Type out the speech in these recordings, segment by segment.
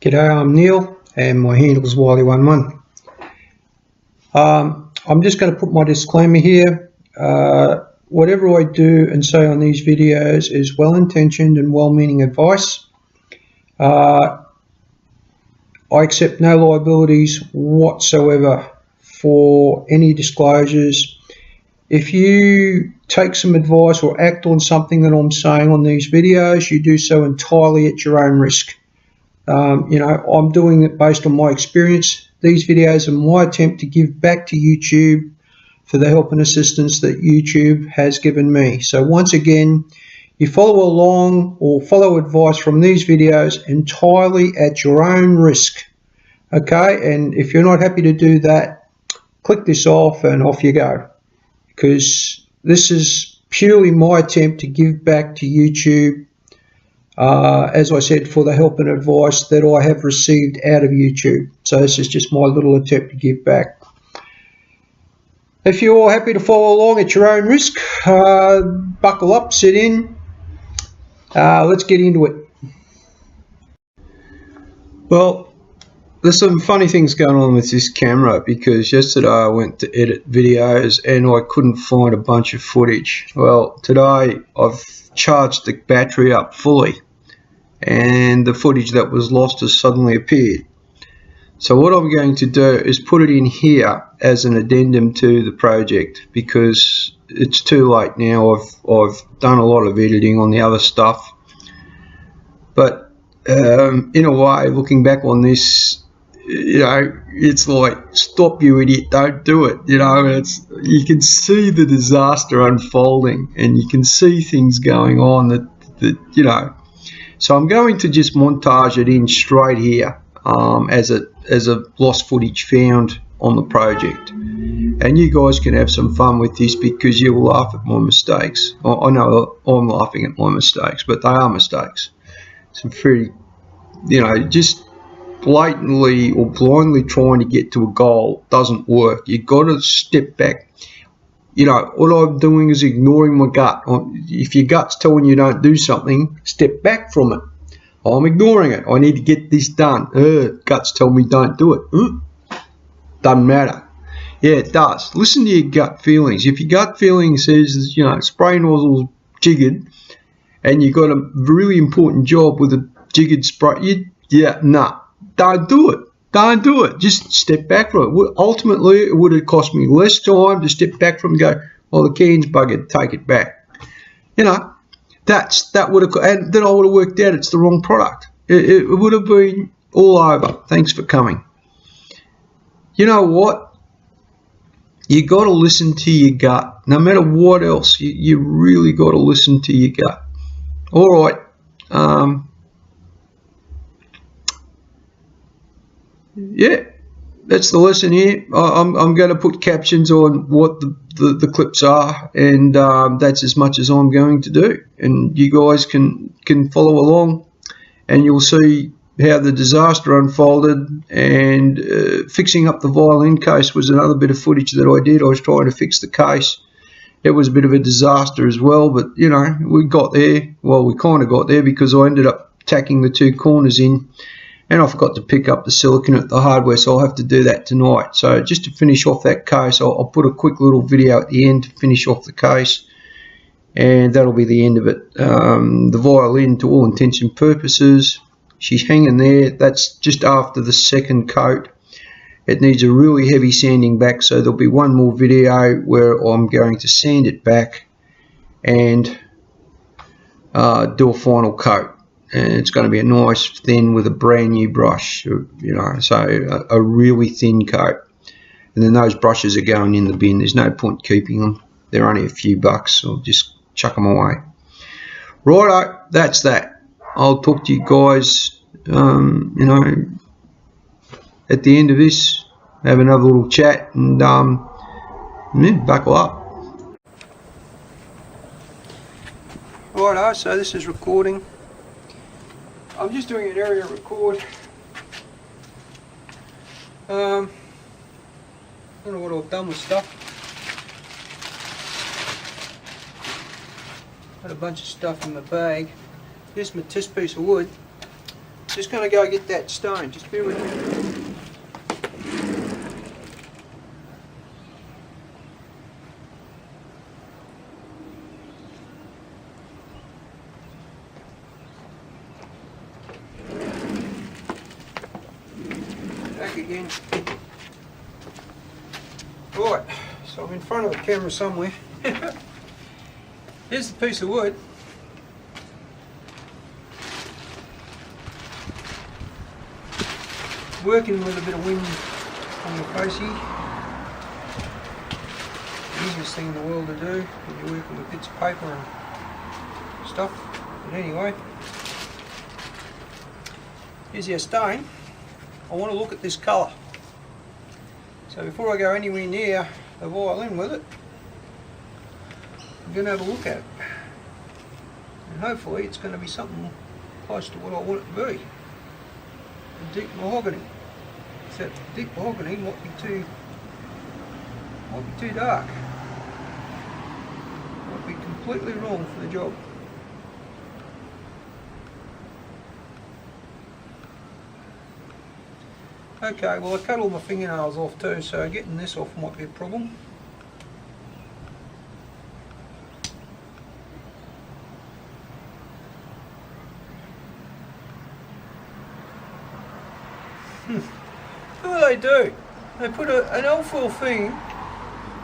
G'day, I'm Neil and my handle is Violin. I'm just going to put my disclaimer here. Whatever I do and say on these videos is well-intentioned and well-meaning advice. I accept no liabilities whatsoever for any disclosures. If you take some advice or act on something that I'm saying on these videos, you do so entirely at your own risk. I'm doing it based on my experience. These videos are my attempt to give back to YouTube for the help and assistance that YouTube has given me. So once again, you follow along or follow advice from these videos entirely at your own risk. Okay, and if you're not happy to do that, click this off and off you go. Because this is purely my attempt to give back to YouTube, as I said, for the help and advice that I have received out of YouTube. So this is just my little attempt to give back. If you're happy to follow along at your own risk, buckle up, sit in. Let's get into it. Well, there's some funny things going on with this camera, because yesterday I went to edit videos and I couldn't find a bunch of footage. Well, today I've charged the battery up fully and the footage that was lost has suddenly appeared. So what I'm going to do is put it in here as an addendum to the project, because it's too late now. I've done a lot of editing on the other stuff, but in a way, looking back on this, it's like, stop, you idiot, don't do it. You can see the disaster unfolding and you can see things going on that. So I'm going to just montage it in straight here as a lost footage found on the project, and you guys can have some fun with this, because you will laugh at my mistakes. I know I'm laughing at my mistakes, but they are mistakes. Some pretty, just blatantly or blindly trying to get to a goal doesn't work. You've got to step back. What I'm doing is ignoring my gut. If your gut's telling you don't do something, step back from it. I'm ignoring it. I need to get this done. Guts tell me don't do it. Doesn't matter. Yeah, it does. Listen to your gut feelings. If your gut feeling says, spray nozzle's jiggered and you've got a really important job with a jiggered spray, don't do it. Don't do it. Just step back from it. Ultimately, it would have cost me less time to step back from it and go, well, the can's buggered, take it back. That would have, and then I would have worked out it's the wrong product. It would have been all over. Thanks for coming. You know what? You got to listen to your gut. No matter what else, you really got to listen to your gut. All right. Yeah, that's the lesson here. I'm going to put captions on what the clips are, and that's as much as I'm going to do. And you guys can follow along, and you'll see how the disaster unfolded. And fixing up the violin case was another bit of footage that I did. I was trying to fix the case. It was a bit of a disaster as well, but we got there. Well, we kind of got there, because I ended up tacking the two corners in. And I forgot to pick up the silicone at the hardware, so I'll have to do that tonight. So just to finish off that case, I'll put a quick little video at the end to finish off the case, and that'll be the end of it. The violin, to all intents and purposes, she's hanging there. That's just after the second coat. It needs a really heavy sanding back, so there'll be one more video where I'm going to sand it back and do a final coat. And it's going to be a nice thin with a brand new brush, so a really thin coat. And then those brushes are going in the bin. There's no point keeping them. They're only a few bucks. I'll just chuck them away. Righto, that's that. I'll talk to you guys, at the end of this. Have another little chat and buckle up. Righto, so this is recording. I'm just doing an area record. I don't know what I've done with stuff. Got a bunch of stuff in my bag. Here's my test piece of wood. Just going to go get that stone. Just bear with me. Back again. Right, so I'm in front of the camera somewhere. Here's the piece of wood. Working with a bit of wind on your face here. The easiest thing in the world to do when you're working with bits of paper and stuff. But anyway, here's your stone. I want to look at this colour. So before I go anywhere near the violin with it, I'm going to have a look at it. And hopefully it's going to be something close to what I want it to be. A deep mahogany. Except deep mahogany might be too dark. Might be completely wrong for the job. Okay, well I cut all my fingernails off too, so getting this off might be a problem. What do they do? They put an alfoil thing,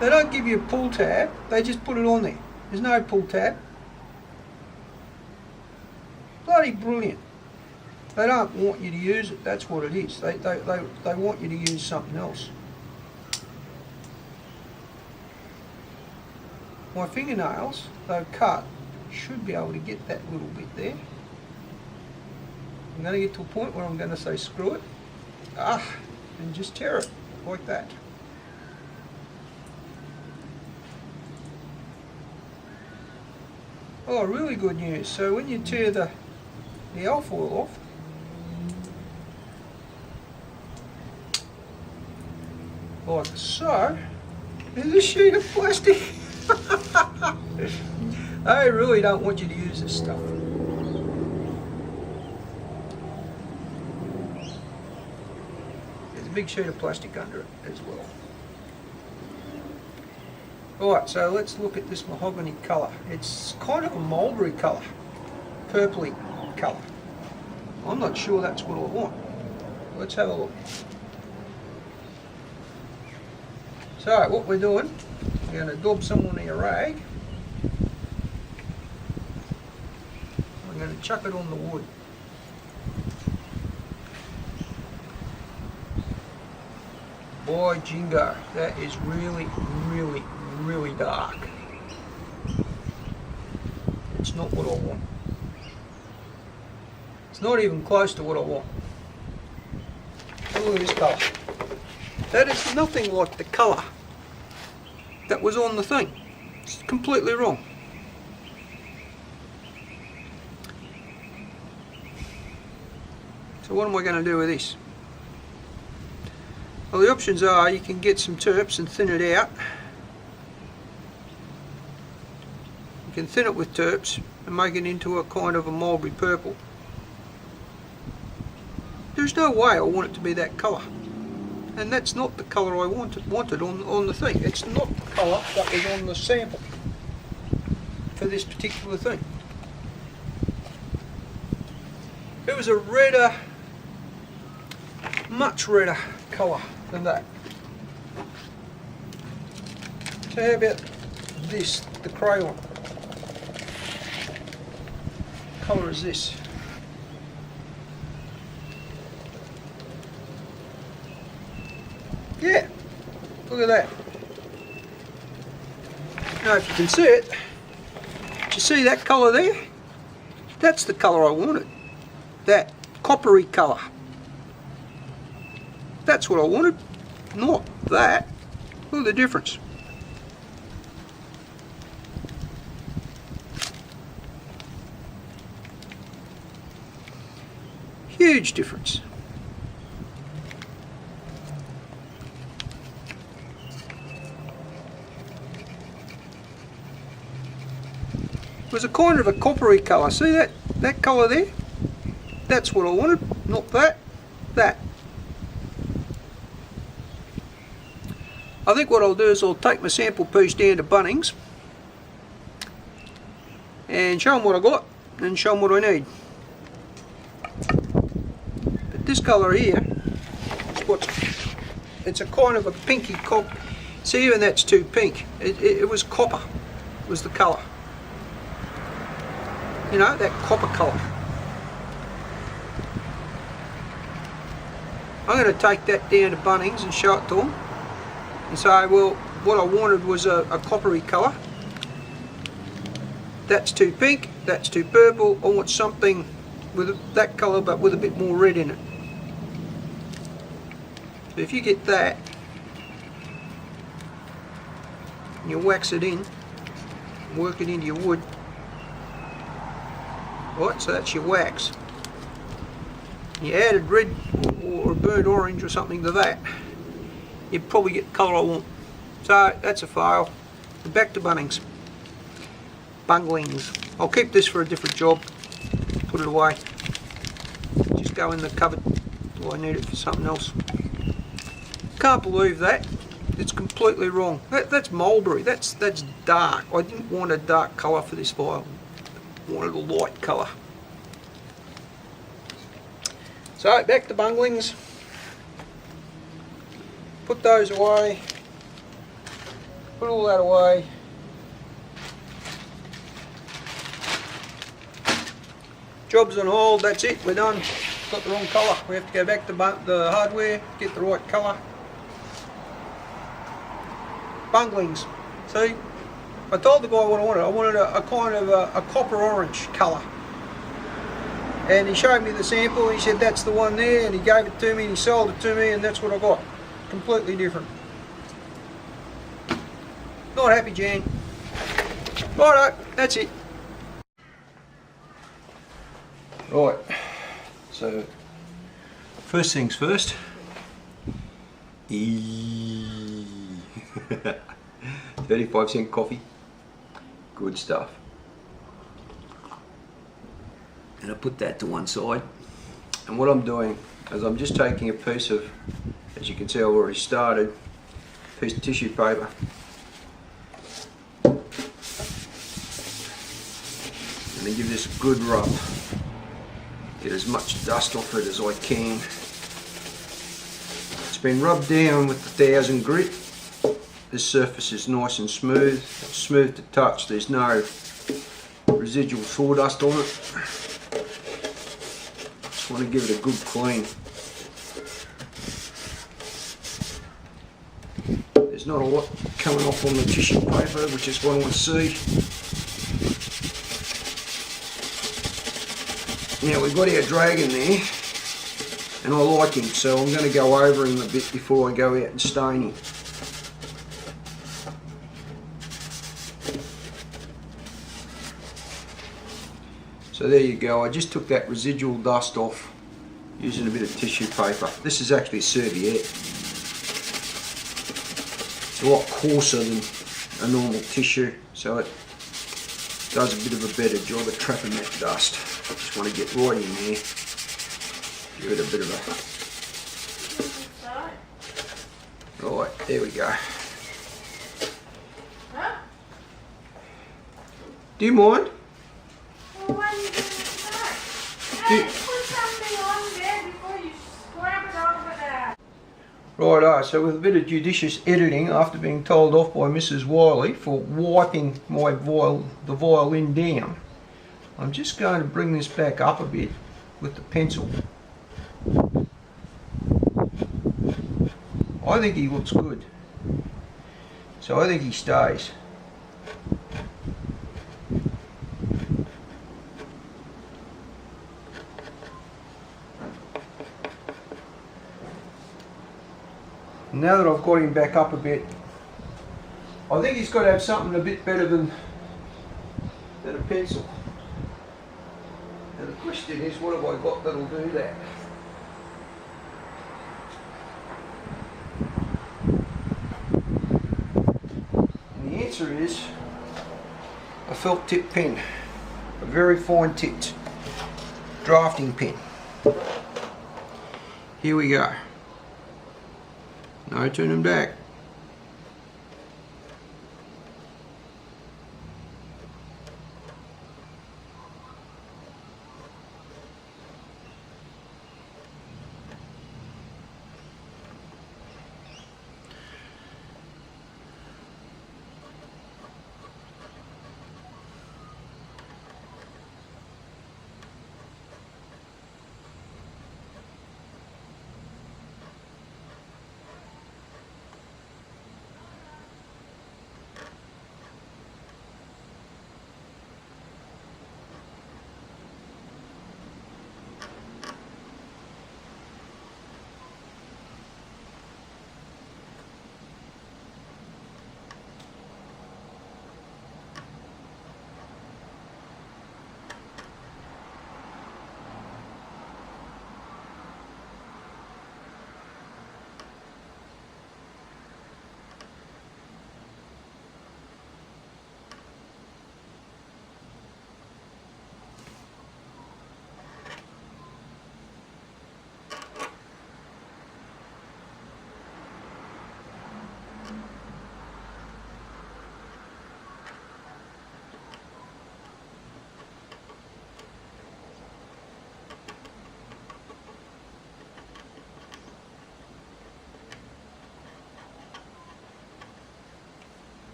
they don't give you a pull tab, they just put it on there. There's no pull tab. Bloody brilliant. They don't want you to use it, that's what it is. They want you to use something else. My fingernails, though cut, should be able to get that little bit there. I'm going to get to a point where I'm going to say screw it. And just tear it like that. Oh, really good news. So when you tear the alfoil off, like so, there's a sheet of plastic. I really don't want you to use this stuff. Big sheet of plastic under it as well. Alright, so let's look at this mahogany colour. It's kind of a mulberry colour, purpley colour. I'm not sure that's what I want. Let's have a look. So what we're doing, we're going to daub some on our rag. We're going to chuck it on the wood. Boy, jingo, that is really, really, really dark. It's not what I want. It's not even close to what I want. Look at this colour. That is nothing like the colour that was on the thing. It's completely wrong. So what am I going to do with this? Well, the options are you can get some terps and thin it out. You can thin it with terps and make it into a kind of a mulberry purple. There's no way I want it to be that colour. And that's not the colour I wanted on the thing. It's not the colour that was on the sample for this particular thing. It was a redder, much redder colour than that. So how about this, the crayon? What colour is this? Yeah, look at that. Now if you can see it, do you see that colour there? That's the colour I wanted. That coppery colour. That's what I wanted, not that. Look at the difference. Huge difference. It was a kind of a coppery colour. See that colour there? That's what I wanted. not that, that. I think what I'll do is I'll take my sample piece down to Bunnings and show them what I got and show them what I need. But this colour here is what's, it's a kind of a pinky copper. See, even that's too pink. It was copper, was the colour. You know, that copper colour. I'm going to take that down to Bunnings and show it to them and say, well, what I wanted was a coppery colour. That's too pink, that's too purple. I want something with that colour but with a bit more red in it. So if you get that and you wax it in, work it into your wood. Right, so that's your wax. You added red or burnt orange or something to that, you'd probably get the colour I want. So that's a fail. Back to Bunnings. Bunglings. I'll keep this for a different job. Put it away. Just go in the cupboard. Oh, I need it for something else. Can't believe that. It's completely wrong. That's mulberry. That's dark. I didn't want a dark colour for this violin. I wanted a light colour. So back to Bunglings. Put those away. Put all that away. Job's on hold, that's it, we're done. Got the wrong colour. We have to go back to the hardware, get the right colour. Bunglings. See, I told the guy what I wanted. I wanted a kind of a copper orange colour. And he showed me the sample, he said that's the one there, and he gave it to me and he sold it to me, and that's what I got. Completely different. Not happy, Jan. Righto, that's it. Right, so first things first. 35-cent coffee, good stuff. And I put that to one side. And what I'm doing is I'm just taking a piece of, as you can see I've already started, piece of tissue paper. And then give this a good rub. Get as much dust off it as I can. It's been rubbed down with the 1000 grit. This surface is nice and smooth. It's smooth to touch. There's no residual sawdust on it. Just want to give it a good clean. There's not a lot coming off on the tissue paper, which is what I want to see. Now we've got our dragon there, and I like him, so I'm going to go over him a bit before I go out and stain him. So there you go, I just took that residual dust off using a bit of tissue paper. This is actually serviette. It's a lot coarser than a normal tissue, so it does a bit of a better job at trapping that dust. Just want to get right in there, give it a bit of a... Right, there we go. Do you mind? Well, why are you doing that? Hey, put something on there before you scrap it over there. Righto, so with a bit of judicious editing after being told off by Mrs. Wiley for wiping the violin down, I'm just going to bring this back up a bit with the pencil. I think he looks good, so I think he stays. Now that I've got him back up a bit, I think he's got to have something a bit better than a pencil. Now the question is, what have I got that'll do that? And the answer is a felt tip pen, a very fine tipped drafting pen. Here we go. No turning back.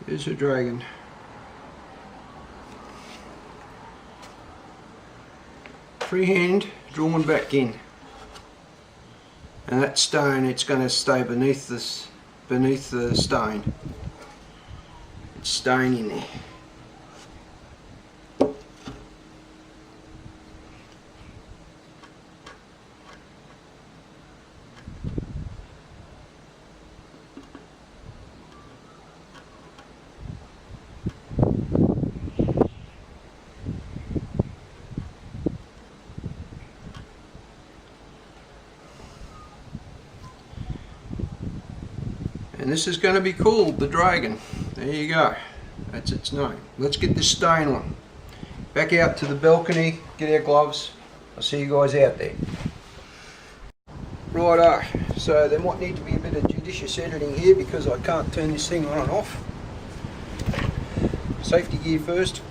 Here's a dragon. Freehand drawn back in, and that stone, it's going to stay beneath this, beneath the stone. It's staying in there. And this is going to be called the dragon. There you go. That's its name. Let's get this stone on. Back out to the balcony, get our gloves. I'll see you guys out there. Righto, so there might need to be a bit of judicious editing here because I can't turn this thing on and off. Safety gear first.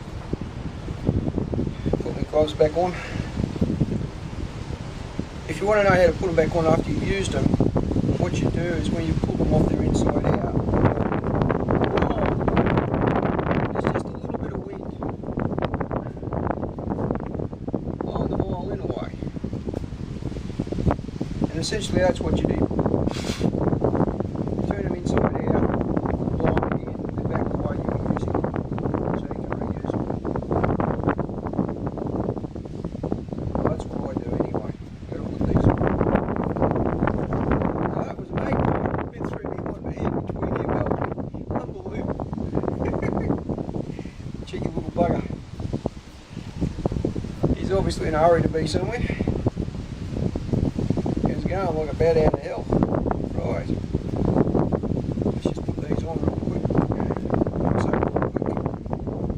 Put my gloves back on. If you want to know how to put them back on after you've used them, what you do is when you pull them off their inside out, there's just a little bit of wind blowing the violin away. And essentially that's what you do. Turn them inside out, blow them again, and back the way you were using it, so you can reuse them. Well, that's what I do anyway. Gotta put these on. Cheeky little bugger. He's obviously in a hurry to be somewhere. He's going like a bow down the hill. Right. Let's just put these on real quick. So real quick.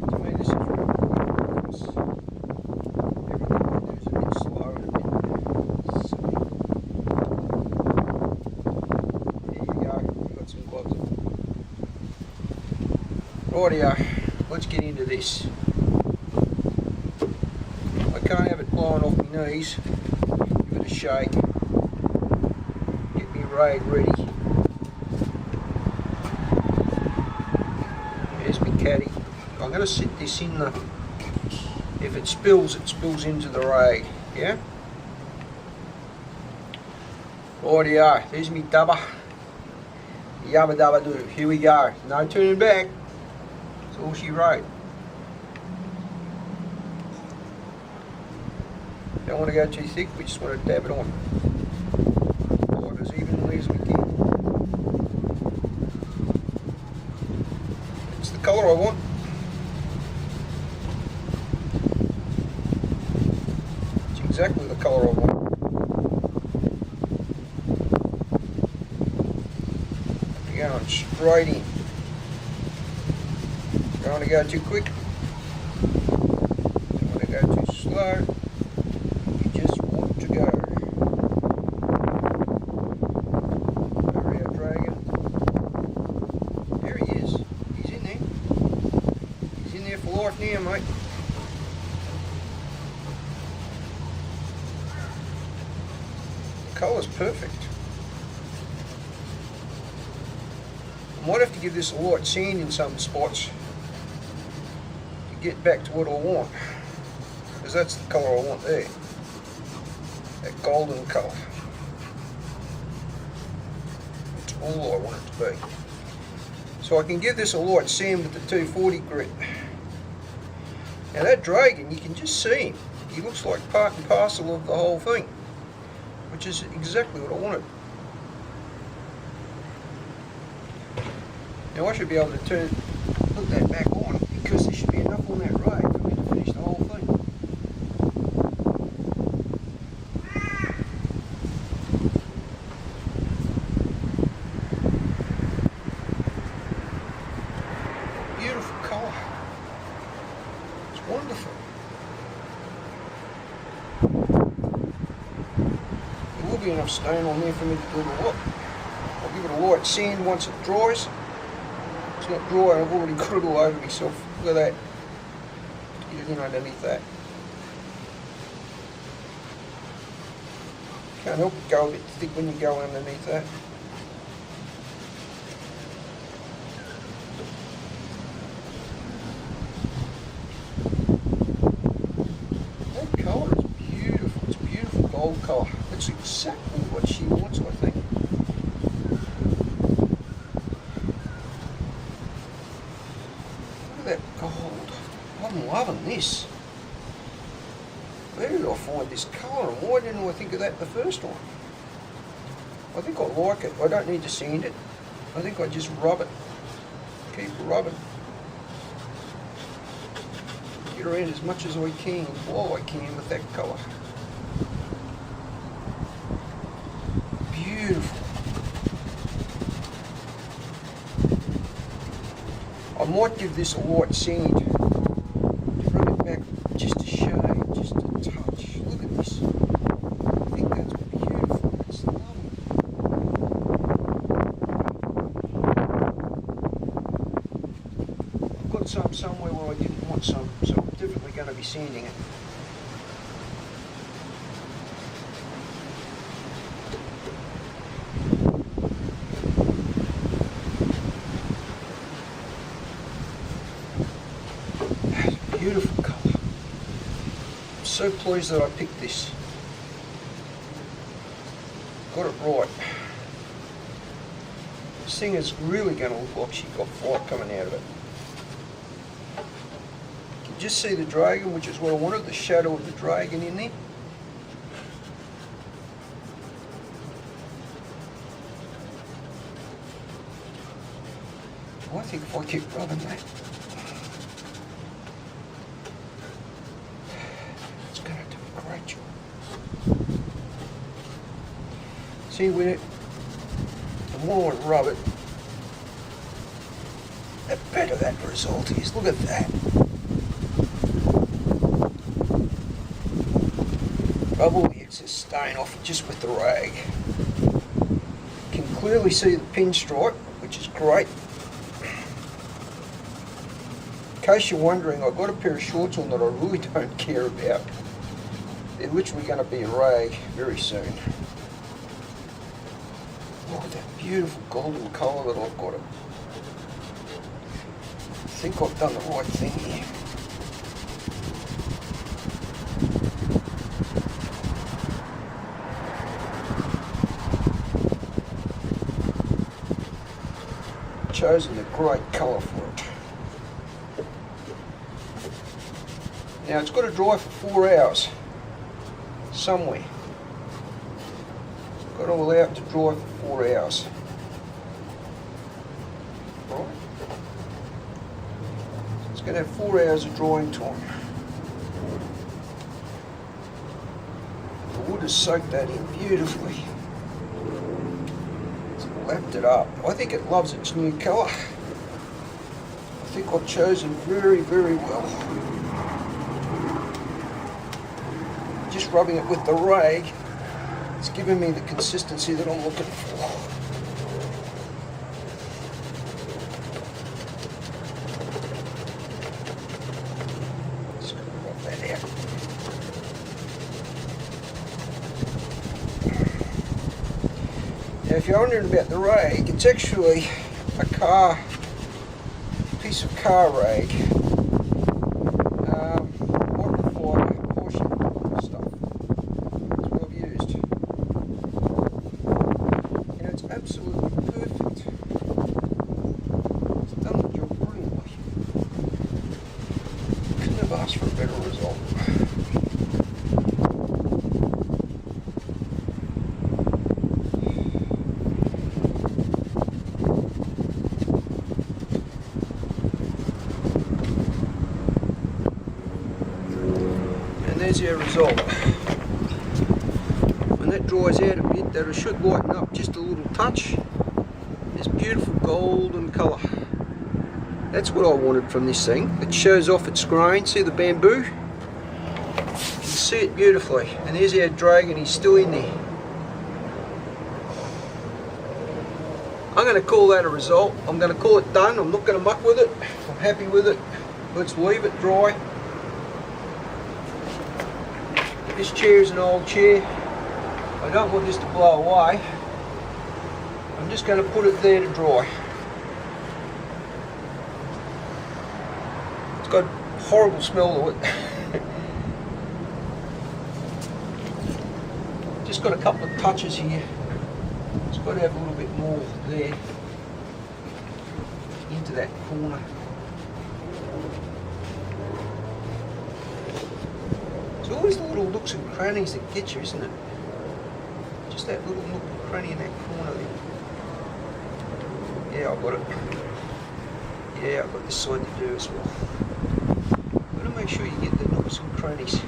To me this is real quick because everything we do is a bit slow and a bit silly. There you go. We've got some gloves on. Rightio. Let's get into this. I can't have it blowing off my knees. Give it a shake. Get me raid ready. There's my caddy. I'm going to sit this in the... If it spills into the raid. Yeah? Rightio. There's me dubber. Yabba dabba doo. Here we go. No turning back. That's all she wrote. Don't want to go too thick, we just want to dab it on. Like as evenly as we can. It's the colour I want. It's exactly the colour I want. We're going straight in. Don't want to go too quick, don't want to go too slow, you just colour's perfect. I might have to give this a light sand in some spots to get back to what I want, because that's the colour I want there, that golden colour. That's all I want it to be. So I can give this a light sand with the 240 grit. Now that dragon, you can just see him. He looks like part and parcel of the whole thing, which is exactly what I wanted. Now I should be able to put that back on, because there should be enough on that rag for me to finish the whole thing. Beautiful colour. It's wonderful. There will be enough stain on there for me to do the lot. I'll give it a light sand once it dries. It's not dry, I've already got it all over myself. Look at that. Get it in underneath that. Can't help but go a bit thick when you go underneath that. That colour is beautiful. It's a beautiful gold colour. It's exactly what she wants, I think. That gold. I'm loving this. Where did I find this colour, and why didn't I think of that the first time? I think I like it. I don't need to sand it. I think I just rub it. Keep rubbing. Get around as much as I can while I can with that colour. Beautiful. I might give this a light sand to bring it back just a shade, just a touch. Look at this. I think that's beautiful. That's lovely. I've got some somewhere where I didn't want some, so I'm definitely going to be sanding it. Beautiful colour. I'm so pleased that I picked this. Got it right. This thing is really going to look like she's got flight coming out of it. You can just see the dragon, which is what I wanted, the shadow of the dragon in there. I think if I keep rubbing that, great job. See, when the more I rub it, the better that result is. Look at that. Rub all the excess stain off just with the rag. You can clearly see the pinstripe, which is great. In case you're wondering, I've got a pair of shorts on that I really don't care about. They're literally going to be a rag very soon. Look at that beautiful golden colour that I've got it. I think I've done the right thing here. Chosen the great colour for it. Now it's got to dry for 4 hours. Somewhere. Got to allow it to dry for 4 hours. Right. So it's going to have 4 hours of drying time. The wood has soaked that in beautifully. It's lapped it up. I think it loves its new colour. I think I've chosen very, very well. Just rubbing it with the rag, it's giving me the consistency that I'm looking for. Just gonna rub that out. Now if you're wondering about the rag, it's actually a piece of car rag. Microfiber portion stuff. That's what I've used. And it's absolutely perfect. It's done the job brilliantly. Couldn't have asked for a better result. There's our result. When that dries out a bit, that should lighten up just a little touch. This beautiful golden colour. That's what I wanted from this thing. It shows off its grain. See the bamboo? You can see it beautifully. And there's our dragon, he's still in there. I'm going to call that a result. I'm going to call it done. I'm not going to muck with it. I'm happy with it. Let's leave it dry. This chair is an old chair. I don't want this to blow away. I'm just going to put it there to dry. It's got a horrible smell to it. Just got a couple of touches here. It's got to have a little bit more there. Into that corner. It's always the little nooks and crannies that get you, isn't it? Just that little nook and cranny in that corner there. Yeah, I've got it. Yeah, I've got this side to do as well. You've got to make sure you get the nooks and crannies.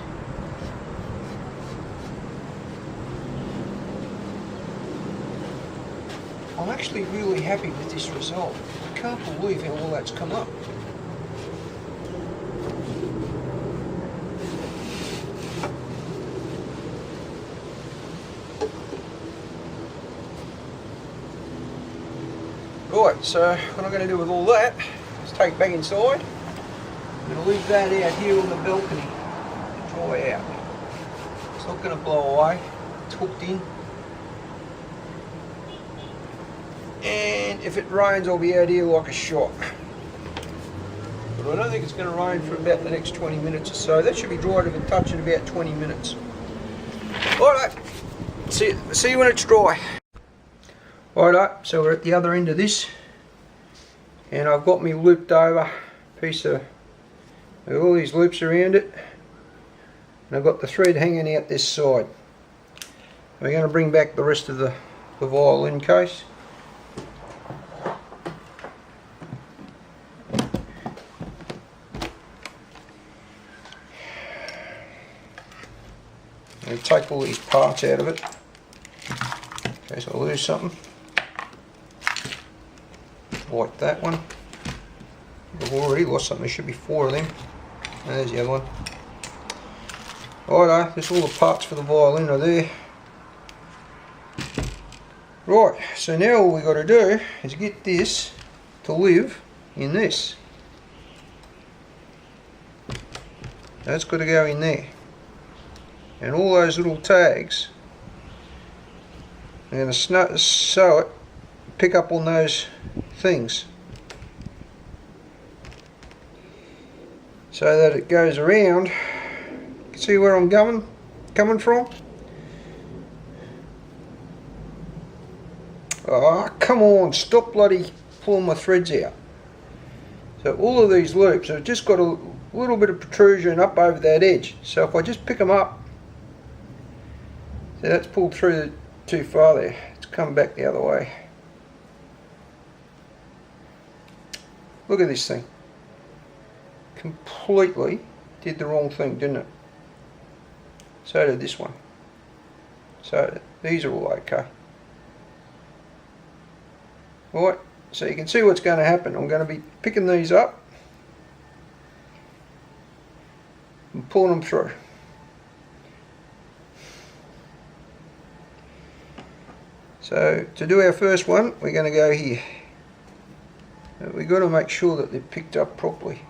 I'm actually really happy with this result. I can't believe how well that's come up. Right, so what I'm going to do with all that is take it back inside. I'm going to leave that out here on the balcony to dry out. It's not going to blow away, it's hooked in. And if it rains, I'll be out here like a shot. But I don't think it's going to rain for about the next 20 minutes or so. That should be dry to the touch in about 20 minutes. Alright, see you when it's dry. Alright, so we're at the other end of this, and I've got me looped over piece of with all these loops around it, and I've got the thread hanging out this side. We're going to bring back the rest of the violin case. And take all these parts out of it in case I lose something. Like that one. I've already lost something. There should be 4 of them. And there's the other one. Righto, there's all the parts for the violin are there. Right, so now all we got to do is get this to live in this. That's got to go in there. And all those little tags, I'm going to sew it, pick up on those things so that it goes around. You can see where I'm coming from. Oh, come on, stop bloody pulling my threads out. So all of these loops have just got a little bit of protrusion up over that edge. So if I just pick them up, see that's pulled through too far there. It's come back the other way. Look at this thing. Completely did the wrong thing, didn't it? So did this one. So these are all okay. Alright, so you can see what's going to happen. I'm going to be picking these up and pulling them through. So to do our first one, we're going to go here. We've got to make sure that they're picked up properly.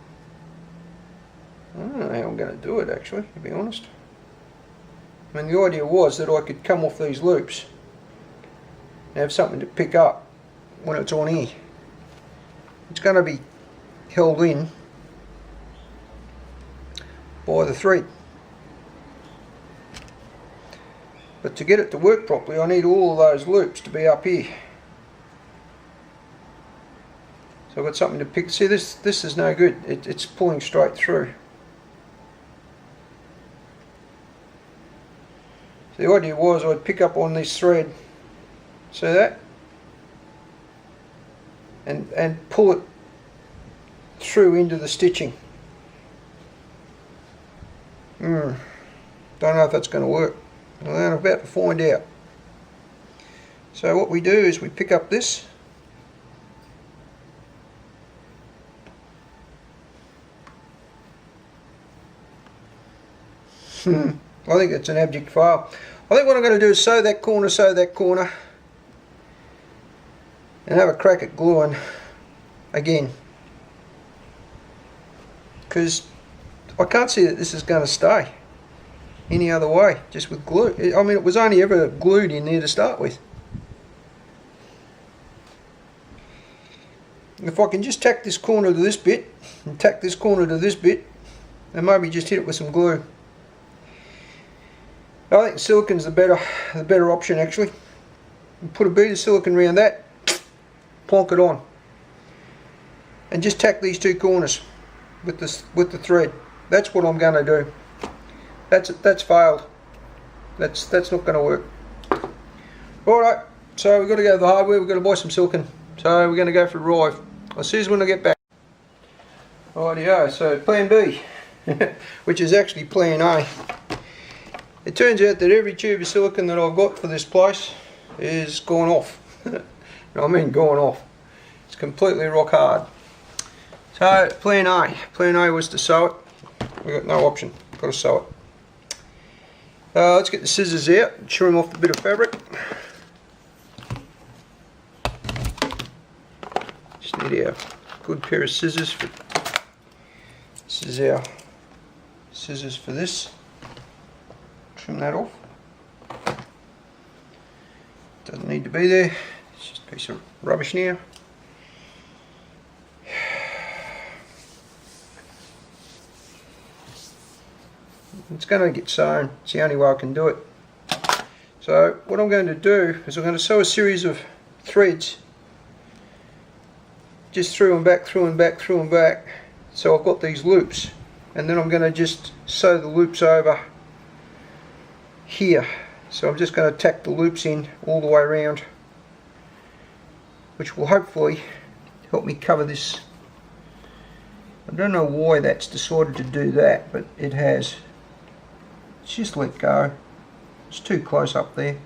I don't know how I'm going to do it actually, to be honest. I mean, the idea was that I could come off these loops have something to pick up when it's on here. It's going to be held in by the thread. But to get it to work properly, I need all of those loops to be up here. So I've got something to pick. See, this is no good. It's pulling straight through. So the idea was I'd pick up on this thread, see that, and pull it through into the stitching. Don't know if that's going to work. Well, I'm about to find out. So what we do is we pick up this. I think it's an abject fail. I think what I'm going to do is sew that corner, and have a crack at gluing again. Because I can't see that this is going to stay any other way, just with glue. I mean, it was only ever glued in there to start with. If I can just tack this corner to this bit, and tack this corner to this bit, and maybe just hit it with some glue. I think silicon's the better option actually. You put a bead of silicone around that, plonk it on, and just tack these two corners with the thread. That's what I'm going to do. That's failed. That's not going to work. Alright, so we've got to go to the hardware, we've got to buy some silicone. So we're going to go for a drive. I'll see you when I get back. Rightio, so plan B, which is actually plan A. It turns out that every tube of silicone that I've got for this place is gone off. I mean gone off. It's completely rock hard. So plan A was to sew it. We've got no option, got to sew it. Let's get the scissors out and trim off the bit of fabric. Just need our good pair of scissors. This is our scissors for this. Trim that off. Doesn't need to be there. It's just a piece of rubbish now. It's going to get sewn. It's the only way I can do it. So what I'm going to do is I'm going to sew a series of threads just through and back, through and back, through and back. So I've got these loops, and then I'm going to just sew the loops over here. So I'm just going to tack the loops in all the way around, which will hopefully help me cover this. I don't know why that's decided to do that, but it has. It's just let go. It's too close up there.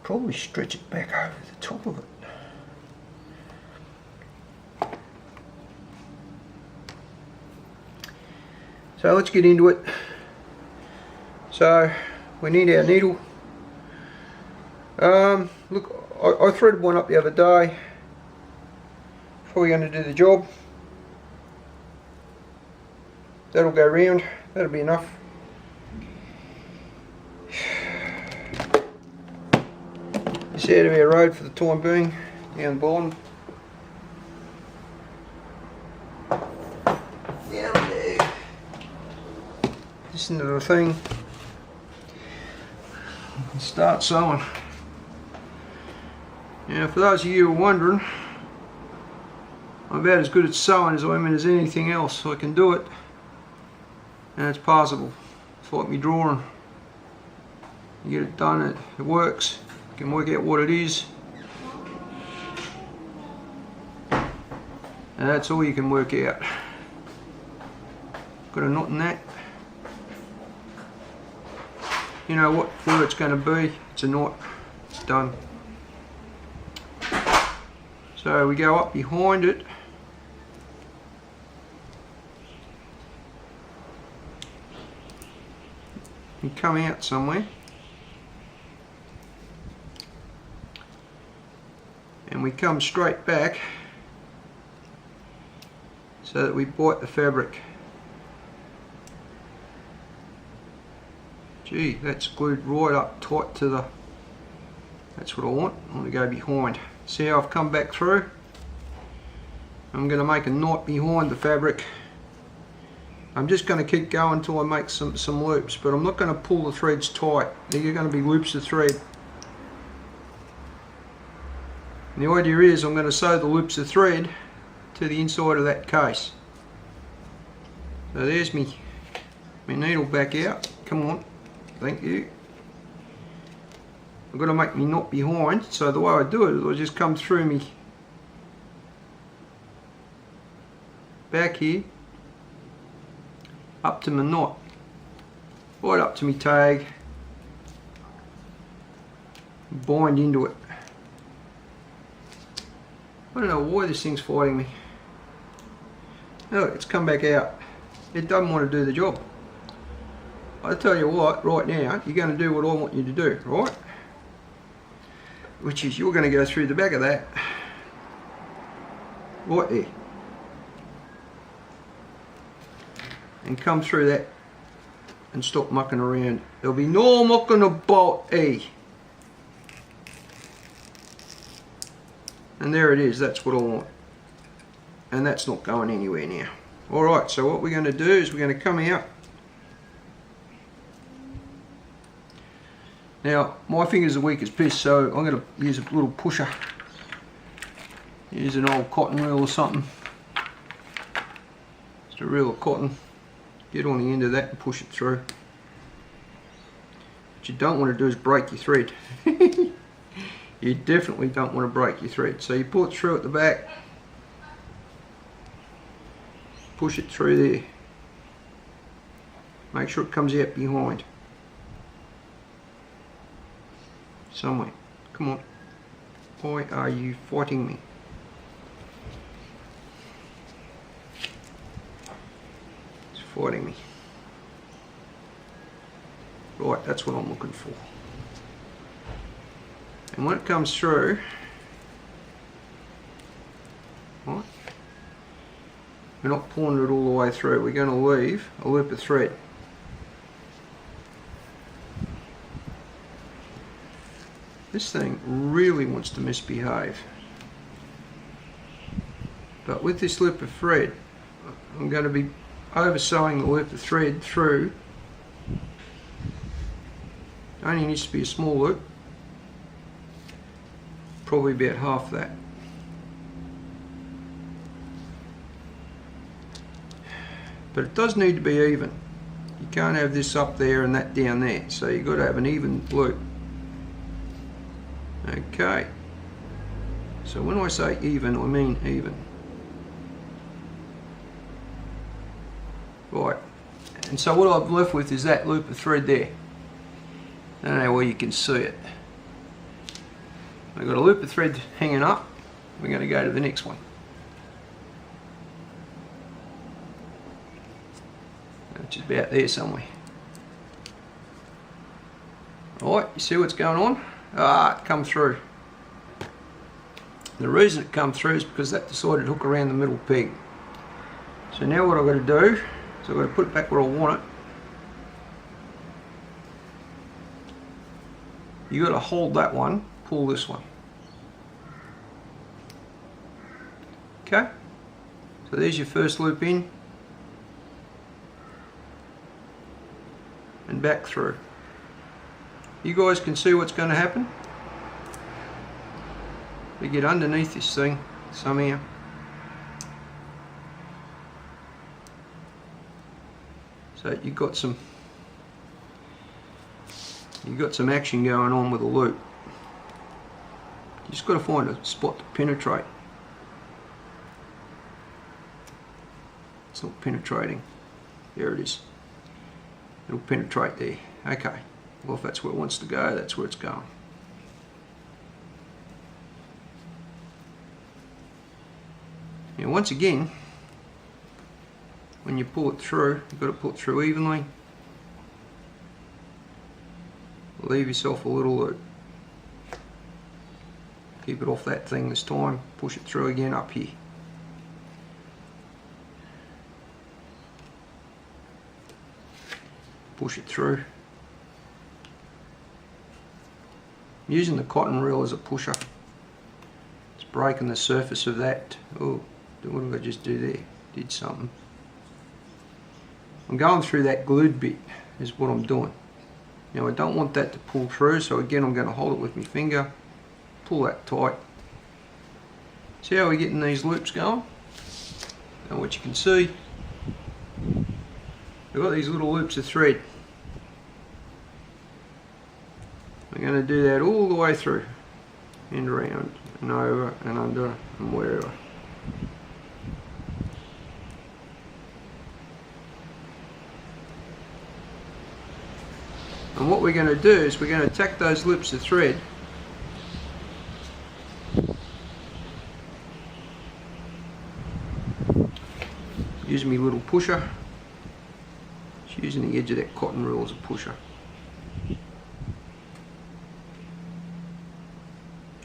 Probably stretch it back over the top of it. So let's get into it. So we need our needle. Look, I threaded one up the other day. Probably going to do the job. That'll go round. That'll be enough. This out of our road for the time being. Down the bottom. Down there. Just into the thing. And start sewing. Now, for those of you who are wondering, I'm about as good at sewing as I am as anything else, so I can do it. And it's passable. It's like me drawing. You get it done, it works. You can work out what it is. And that's all you can work out. Got a knot in that. You know what where it's going to be. It's a knot. It's done. So we go up behind it. And come out somewhere. And we come straight back so that we bite the fabric. Gee, that's glued right up tight to the, that's what I want. I want to go behind. See how I've come back through? I'm going to make a knot behind the fabric. I'm just going to keep going until I make some loops, but I'm not going to pull the threads tight. They're going to be loops of thread. And the idea is I'm going to sew the loops of thread to the inside of that case. So there's my needle back out. Come on. Thank you. I've got to make me knot behind, so the way I do it is I just come through me back here, up to my knot, right up to my tag, bind into it. I don't know why this thing's fighting me. Look, it's come back out. It doesn't want to do the job. I tell you what, right now, you're going to do what I want you to do, right? Which is you're going to go through the back of that, right there, and come through that and stop mucking around. There'll be no mucking about, eh? And there it is, that's what I want. And that's not going anywhere now. Alright, so what we're going to do is we're going to come out. Now, my fingers are weak as piss, so I'm going to use a little pusher. Use an old cotton reel or something. Just a reel of cotton. Get on the end of that and push it through. What you don't want to do is break your thread. You definitely don't want to break your thread. So you pull it through at the back. Push it through there. Make sure it comes out behind. Somewhere. Come on. Why are you fighting me? It's fighting me. Right, that's what I'm looking for. And when it comes through, right, we're not pulling it all the way through. We're going to leave a loop of thread. This thing really wants to misbehave. But with this loop of thread, I'm going to be over sewing the loop of thread through. Only needs to be a small loop. Probably about half that. But it does need to be even. You can't have this up there and that down there. So you've got to have an even loop. Okay. So when I say even, I mean even. Right. And so what I've left with is that loop of thread there. I don't know where you can see it. I've got a loop of thread hanging up. We're going to go to the next one. Which is about there somewhere. Alright, you see what's going on? It come through. The reason it come through is because that decided to hook around the middle peg. So now what I've got to do is I've got to put it back where I want it. You've got to hold that one, pull this one. Okay, so there's your first loop in and back through. You guys can see what's going to happen. We get underneath this thing somehow. So you've got some action going on with a loop. You just got to find a spot to penetrate. It's not penetrating. There it is. It'll penetrate there. Okay. Well, if that's where it wants to go, that's where it's going. Now, once again, when you pull it through, you've got to pull it through evenly. Leave yourself a little loop. Keep it off that thing this time. Push it through again up here. Push it through. I'm using the cotton reel as a pusher. It's breaking the surface of that. Oh, what did I just do there? Did something. I'm going through that glued bit is what I'm doing. Now I don't want that to pull through, so again I'm going to hold it with my finger, pull that tight. See how we're getting these loops going? And what you can see, we've got these little loops of thread. We're going to do that all the way through, and around, and over, and under, and wherever. And what we're going to do is we're going to attack those loops of thread use my little pusher. Just using the edge of that cotton reel as a pusher.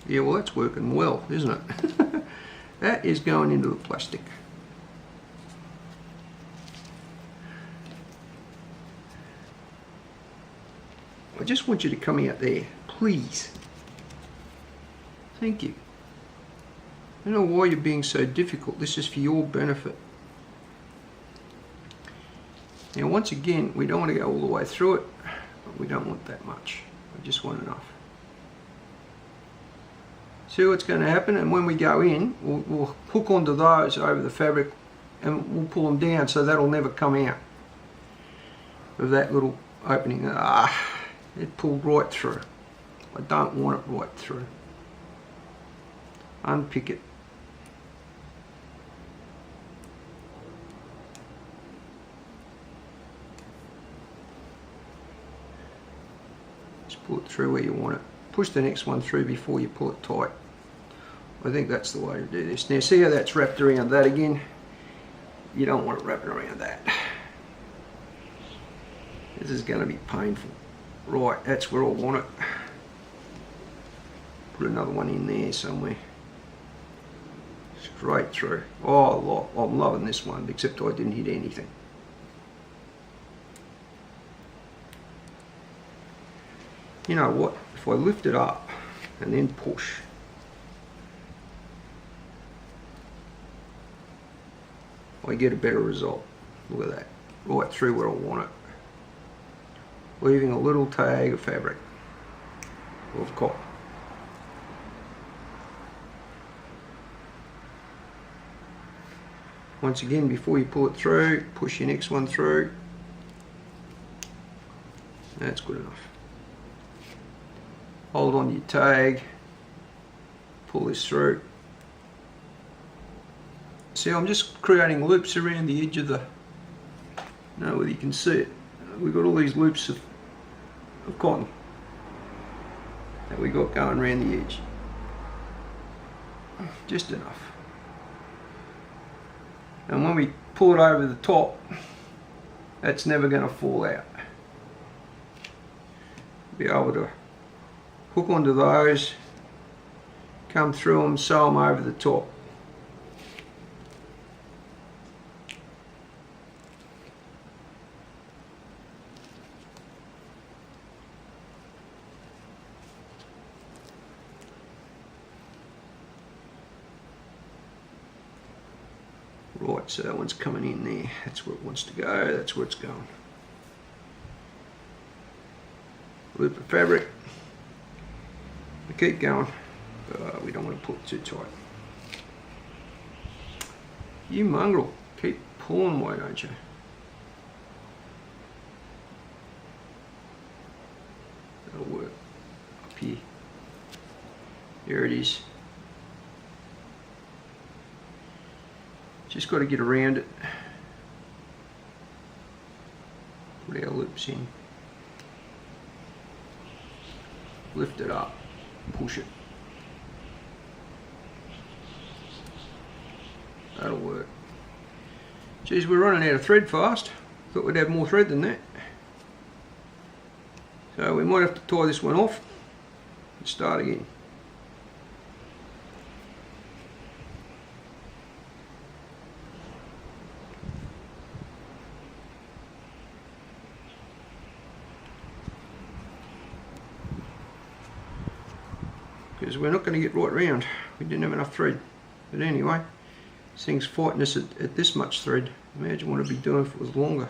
Yeah, well that's working well, isn't it? That is going into the plastic. I just want you to come out there, please. Thank you. I don't know why you're being so difficult. This is for your benefit. Now once again, we don't want to go all the way through it, but we don't want that much. We just want enough. See what's going to happen, and when we go in, we'll hook onto those over the fabric and we'll pull them down so that'll never come out of that little opening. It pulled right through. I don't want it right through. Unpick it. Just pull it through where you want it. Push the next one through before you pull it tight. I think that's the way to do this. Now see how that's wrapped around that again? You don't want it wrapping around that. This is going to be painful. Right, that's where I want it. Put another one in there somewhere. Straight through. Oh, I'm loving this one, except I didn't hit anything. You know what? If I lift it up and then push, I get a better result. Look at that. Right through where I want it. Leaving a little tag of fabric, of cotton. Once again, before you pull it through, push your next one through. That's good enough. Hold on to your tag, pull this through. See, I'm just creating loops around the edge of the, I don't know whether you can see it. We've got all these loops of cotton that we got going around the edge. Just enough. And when we pull it over the top, that's never going to fall out. Be able to hook onto those, come through them, sew them over the top. Right, so that one's coming in there. That's where it wants to go. That's where it's going. Loop of fabric. We keep going. We don't want to pull it too tight. You mongrel, keep pulling, why don't you? That'll work. Up here. There it is. Just got to get around it. Put our loops in. Lift it up. Push it. That'll work. Geez, we're running out of thread fast. Thought we'd have more thread than that. So we might have to tie this one off and start again. because we're not going to get right round. We didn't have enough thread. But anyway, this thing's fighting us at this much thread. Imagine what it'd be doing if it was longer.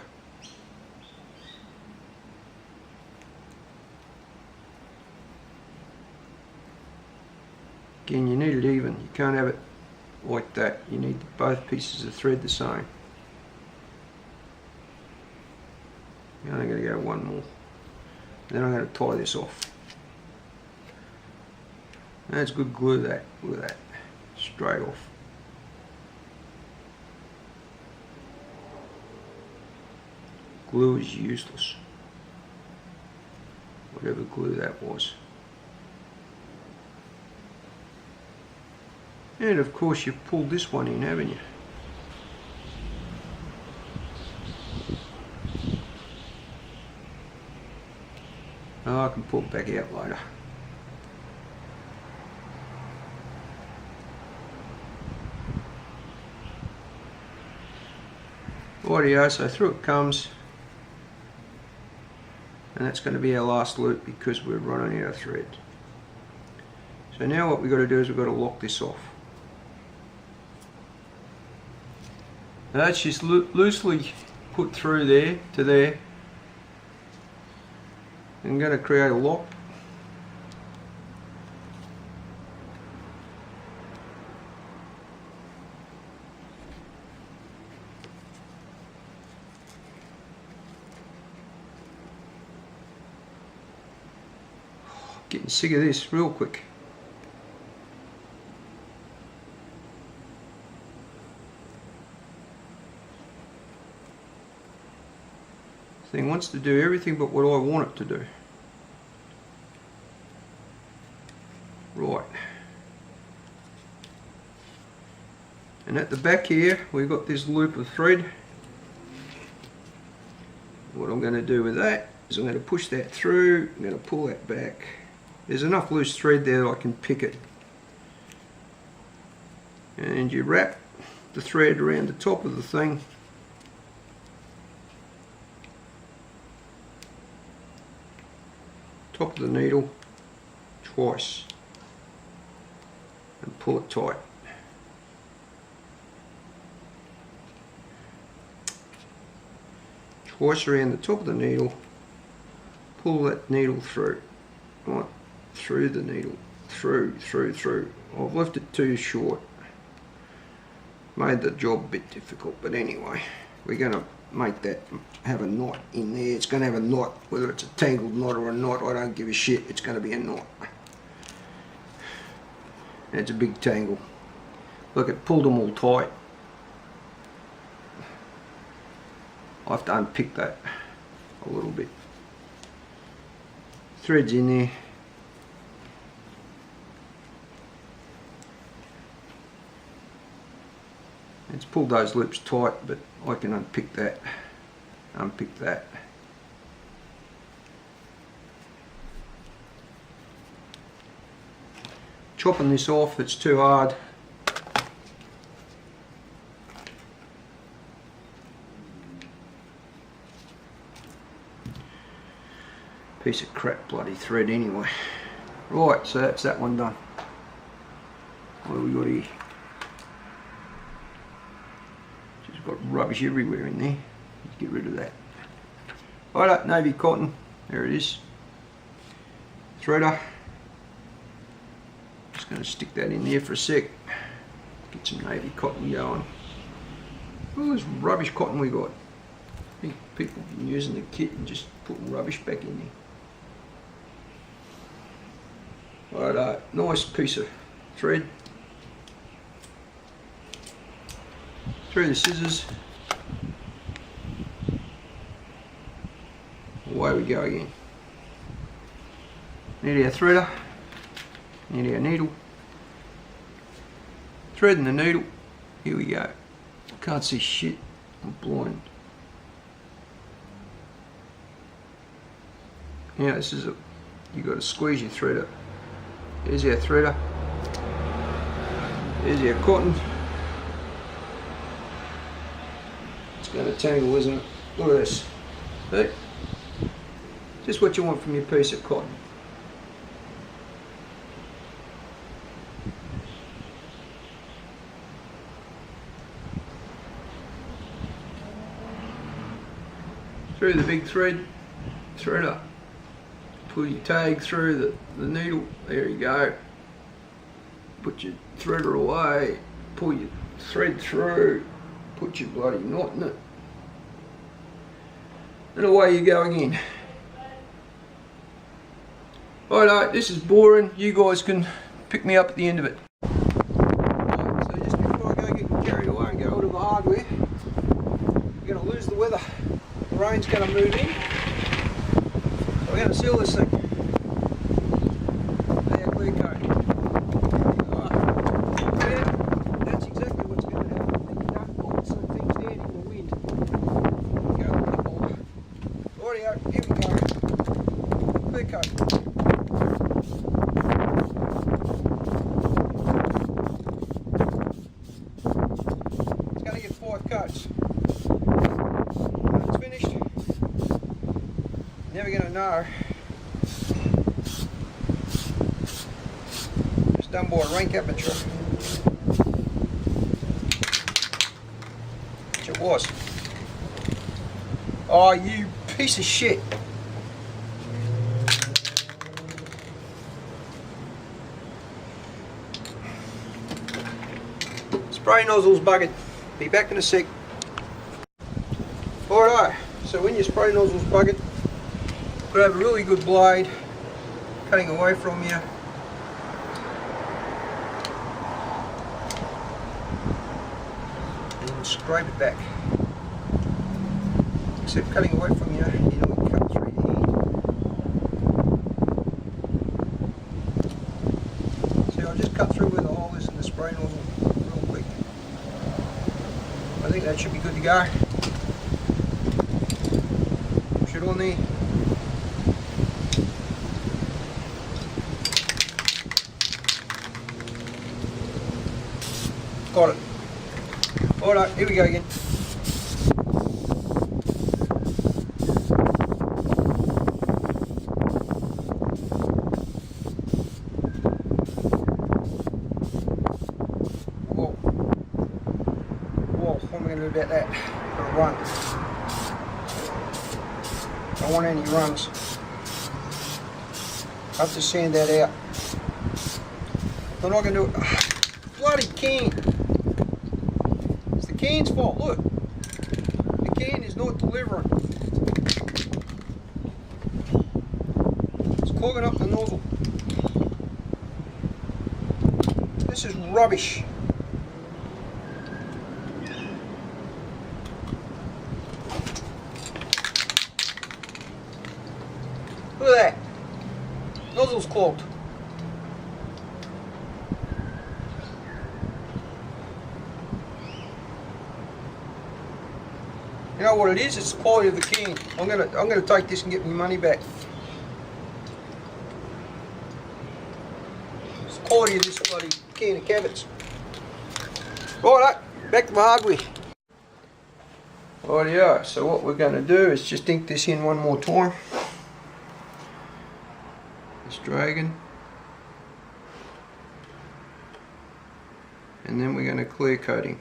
Again, you need it even. You can't have it like that. You need both pieces of thread the same. I'm only going to go one more. Then I'm going to tie this off. That's good glue, that. Look at that. Straight off. Glue is useless. Whatever glue that was. And of course you've pulled this one in, haven't you? Oh, I can pull it back out later. Rightio, so through it comes, and that's going to be our last loop because we're running out of thread. So now what we've got to do is we've got to lock this off. Now that's just loosely put through there to there. I'm going to create a lock. Getting sick of this real quick. This thing wants to do everything but what I want it to do. Right. And at the back here we've got this loop of thread. What I'm going to do with that is I'm going to push that through, I'm going to pull that back. There's enough loose thread there that I can pick it. And you wrap the thread around the top of the thing. Top of the needle twice. And pull it tight. Twice around the top of the needle. Pull that needle through. Right. Through the needle, through. I've left it too short. Made the job a bit difficult, but anyway, we're going to make that have a knot in there. It's going to have a knot, whether it's a tangled knot or a knot, I don't give a shit. It's going to be a knot. And it's a big tangle. Look, it pulled them all tight. I have to unpick that a little bit. Thread's in there. It's pulled those loops tight, but I can unpick that. Chopping this off, it's too hard. Piece of crap bloody thread anyway. Right, so that's that one done. What have we got here? Just got rubbish everywhere in there. Let's get rid of that. Alright, navy cotton. There it is. Threader. Just going to stick that in there for a sec. Get some navy cotton going. All this rubbish cotton we got. I think people have been using the kit and just putting rubbish back in there. Alright, nice piece of thread. Through the scissors. Away we go again. Need our threader. Need our needle. Thread in the needle. Here we go. Can't see shit. I'm blind. Now this is you got to squeeze your threader. There's our threader. There's our cotton. It's going to tangle, isn't it? Look at this. See? Just what you want from your piece of cotton. through the big threader. Pull your tag through the needle. There you go. Put your threader away. Pull your thread through. Put your bloody knot in it. And away you go again. Righto, this is boring. You guys can pick me up at the end of it. Right, so just before I go get carried away and get hold of the hardware, we're going to lose the weather. The rain's going to move in. So we're going to seal this thing. There, clear coat. Yeah, that's exactly what's going to happen. You don't want some things down in the wind. Go a bit more. Rightio, here we go. Clear coat. Coats. When it's finished, never going to know. It's done by a rank aperture. Which it was. Oh, you piece of shit. Spray nozzle's buggered. Be back in a sec. Alright, so when your spray nozzle's buggered, grab a really good blade, cutting away from you. And scrape it back. Except cutting away from you, you don't cut through the end. See, I'll just cut through where the hole is in the spray nozzle real quick. I think that should be good to go. Push it on there. Got it. Alright, here we go again. What am I going to do about that? Got to run. Don't want any runs. I have to sand that out. I'm not going to do it. Bloody can. It's the can's fault. Look. The can is not delivering. It's clogging up the nozzle. This is rubbish. Look at that. Nozzle's clogged. You know what it is? It's the quality of the can. I'm gonna take this and get my money back. It's the quality of this bloody can of cabbage. Righto, back to my hardware. Rightio, so what we're gonna do is just ink this in one more time. This dragon. And then we're gonna clear coating.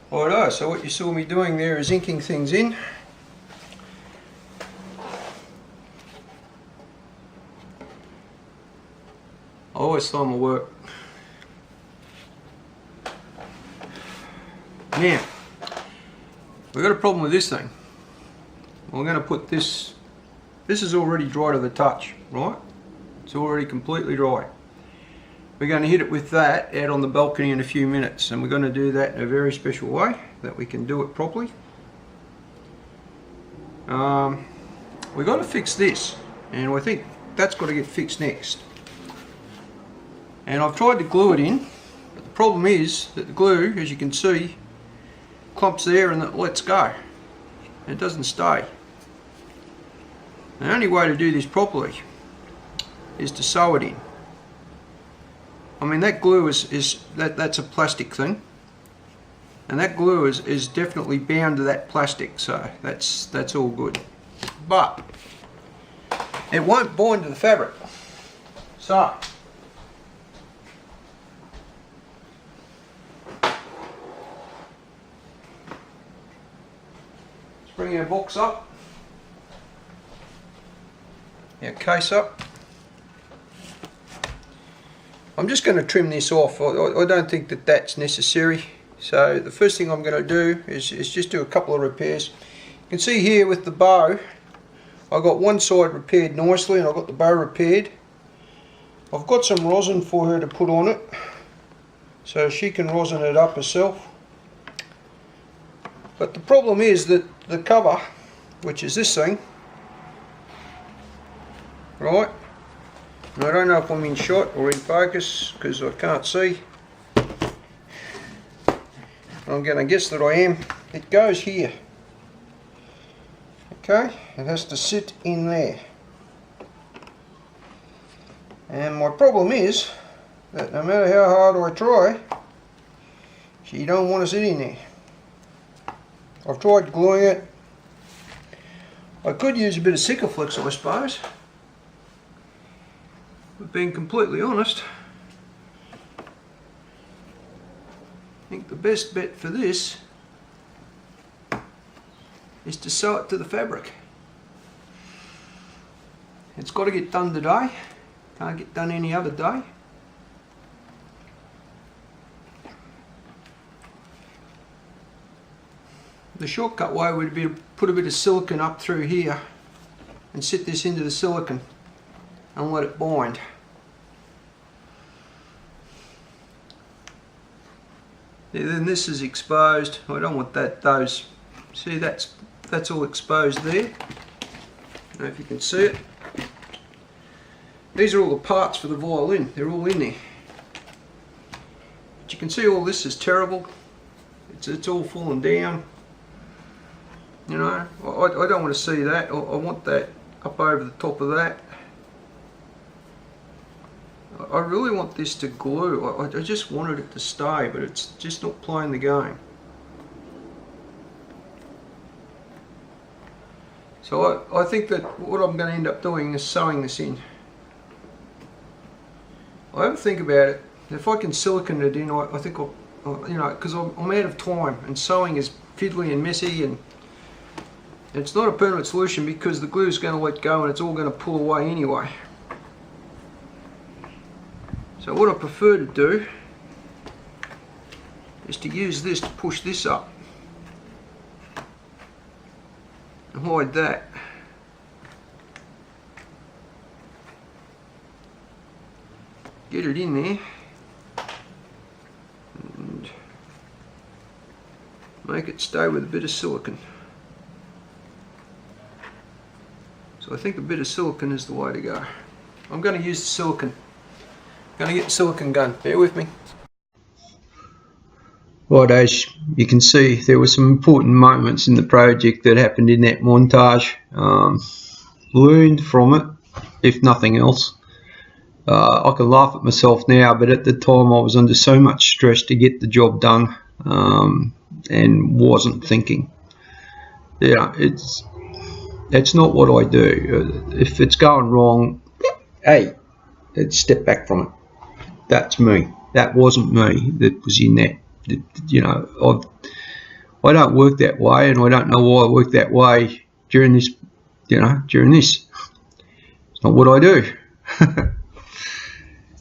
Righto, so what you saw me doing there is inking things in. I always thought my work. Now, we've got a problem with this thing. We're going to put this is already dry to the touch, right? It's already completely dry. We're going to hit it with that out on the balcony in a few minutes, and we're going to do that in a very special way that we can do it properly. We've got to fix this, and I think that's got to get fixed next. And I've tried to glue it in, but the problem is that the glue, as you can see, clumps there and it lets go. It doesn't stay. The only way to do this properly is to sew it in. I mean, that glue that's a plastic thing, and that glue is definitely bound to that plastic, so that's all good. But it won't bind to the fabric. So bring our box up, our case up. I'm just going to trim this off. I don't think that that's necessary. So the first thing I'm going to do is just do a couple of repairs. You can see here with the bow, I got one side repaired nicely and I've got the bow repaired. I've got some rosin for her to put on it, so she can rosin it up herself. But the problem is that the cover, which is this thing, right, and I don't know if I'm in shot or in focus because I can't see. I'm going to guess that I am. It goes here. Okay, it has to sit in there. And my problem is that no matter how hard I try, she don't want to sit in there. I've tried gluing it. I could use a bit of Sikaflex, I suppose. But being completely honest, I think the best bet for this is to sew it to the fabric. It's got to get done today. Can't get done any other day. The shortcut way would be to put a bit of silicone up through here and sit this into the silicone and let it bind. Then this is exposed. I don't want those. See, that's all exposed there. I don't know if you can see it. These are all the parts for the violin. They're all in there. But you can see all this is terrible. It's all falling down. You know, I don't want to see that. I want that up over the top of that. I really want this to glue. I just wanted it to stay, but it's just not playing the game. So I think that what I'm going to end up doing is sewing this in. I have to think about it. If I can silicone it in, I think I'll, you know, because I'm out of time and sewing is fiddly and messy, and it's not a permanent solution because the glue is going to let go and it's all going to pull away anyway. So what I prefer to do is to use this to push this up and hide that. Get it in there and make it stay with a bit of silicone. So I think a bit of silicone is the way to go. I'm going to use the silicone. I'm going to get the silicone gun. Bear with me. Right, as you can see, there were some important moments in the project that happened in that montage. Learned from it, if nothing else. I can laugh at myself now, but at the time I was under so much stress to get the job done and wasn't thinking. Yeah, it's not what I do. If it's going wrong, hey, let's step back from it. That's me. That wasn't me that was in that. You know, I don't work that way, and I don't know why I work that way during this, during this. It's not what I do.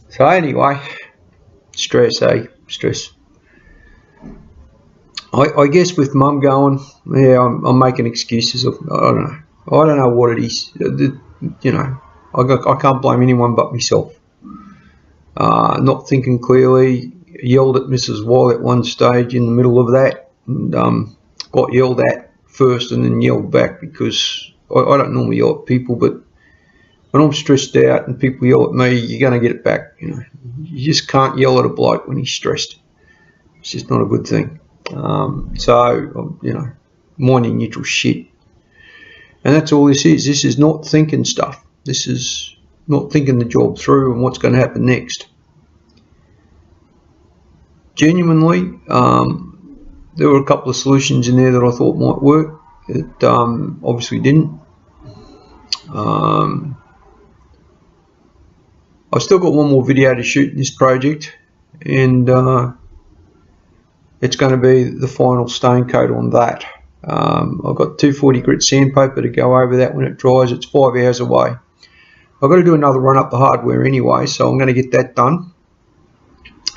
So anyway, stress, stress. I guess with Mum going, yeah, I'm making excuses. I don't know what it is. I can't blame anyone but myself. Not thinking clearly. Yelled at Mrs. Wall at one stage in the middle of that, and got yelled at first and then yelled back, because I don't normally yell at people, but when I'm stressed out and people yell at me, you're going to get it back. You just can't yell at a bloke when he's stressed. It's just not a good thing. So mind your neutral shit. And that's all this is. This is not thinking stuff. This is not thinking the job through and what's going to happen next. Genuinely, there were a couple of solutions in there that I thought might work. It obviously didn't. I've still got one more video to shoot in this project, and it's going to be the final stain coat on that. I've got 240 grit sandpaper to go over that when it dries. It's 5 hours away. I've got to do another run up the hardware anyway, so I'm going to get that done.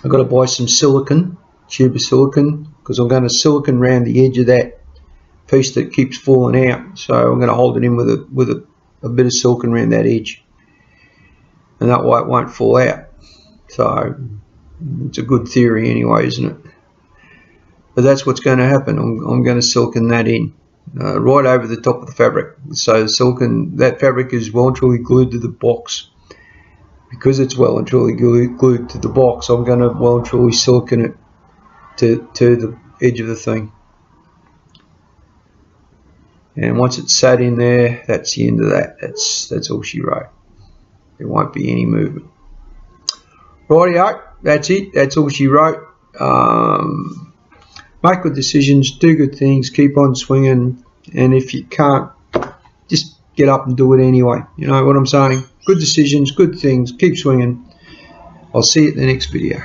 I've got to buy some silicone, tube of silicone, because I'm going to silicone around the edge of that piece that keeps falling out. So I'm going to hold it in with a bit of silicone around that edge, and that way it won't fall out. So it's a good theory anyway, isn't it? But that's what's going to happen. I'm going to silicone that in right over the top of the fabric. So the silicone, that fabric is well and truly glued to the box. Because it's well and truly glued to the box, I'm going to well and truly silicone it to the edge of the thing. And once it's sat in there, that's the end of that. That's all she wrote. There won't be any movement. Rightio, that's it. That's all she wrote. Make good decisions, do good things, keep on swinging, and if you can't, just get up and do it anyway. You know what I'm saying? Good decisions, good things, keep swinging. I'll see you at the next video.